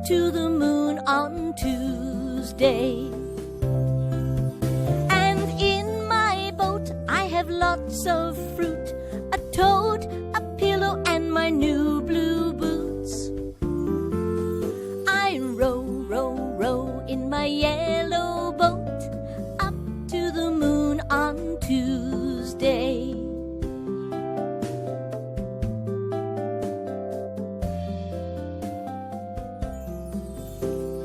to the moon on Tuesday. And in my boat I have lots of fruit, a toad, a pillow, and my new blue boots. I row, row, row in my yellow boat up to the moon on Tuesday.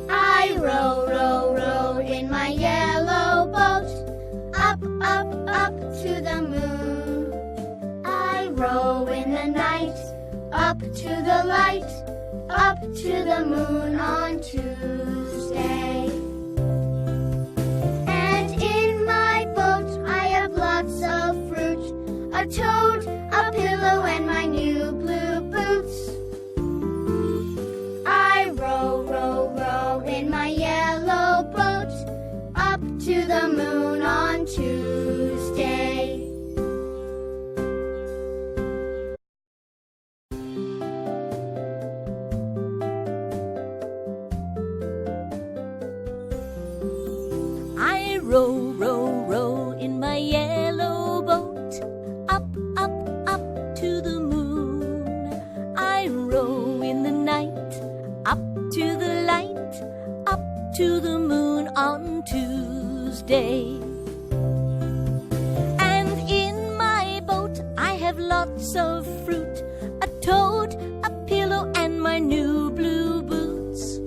I row, row, row in my yellow boat up, up, up to the moon. I row in the night up to the light, up to the moon on Tuesday. And in my boat I have lots of fruit, a toad, a pillow, and my new blue boots. I row, row, row in my yellow boat up to the moon on Tuesday. I row, row, row in my yellow boat up, up, up to the moon. I row in the night up to the light, up to the moon on Tuesday. And in my boat I have lots of fruit, a toad, a pillow, and my new blue boots.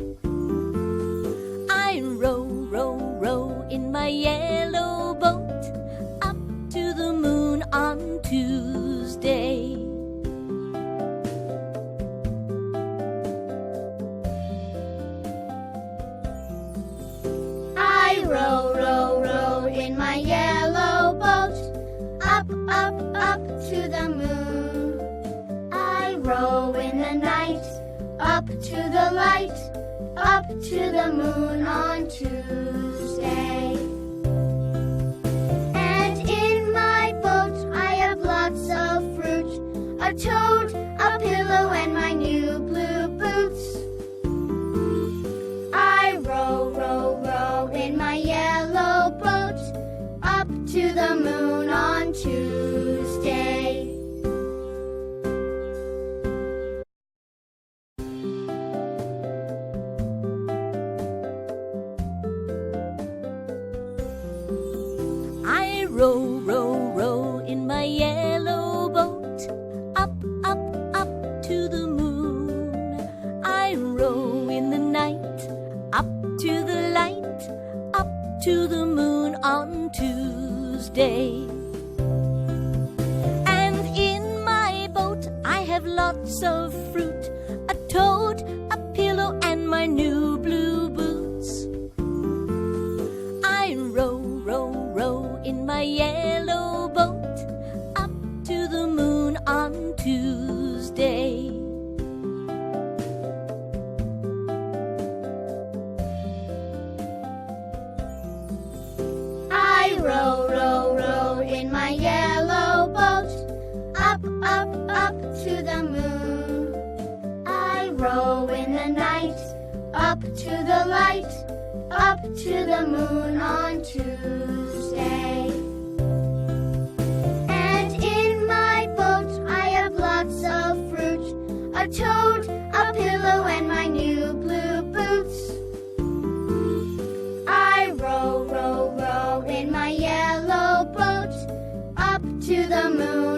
I row, row, row in my yellow boat up to the moon on Tuesday. I row, row, row in my yellow boat up, up, up to the moon. I row in the night up to the light, up to the moon on Tuesday. And in my boat I have lots of fruit, a toad, a pillow, and my new blue boots. I row, row, row in my yellow boat up to the moon on Tuesday. I row, row, row in my yellow boat up, up, up to the moon. I row in the night up to the light, up to the moon on Tuesday. And in my boat I have lots of fruit, a toad, a pillow, and my new blue boots. I row, row, row in my yellow boat up to the moon on Tuesday. I row, row, row in my yellow boat up, up, up to the moon. I row in the night up to the light, up to the moon on Tuesday. And in my boat I have lots of fruit, a toad, a pillow, and my new blue boots. I row, row, row in my yellow boat up to the moon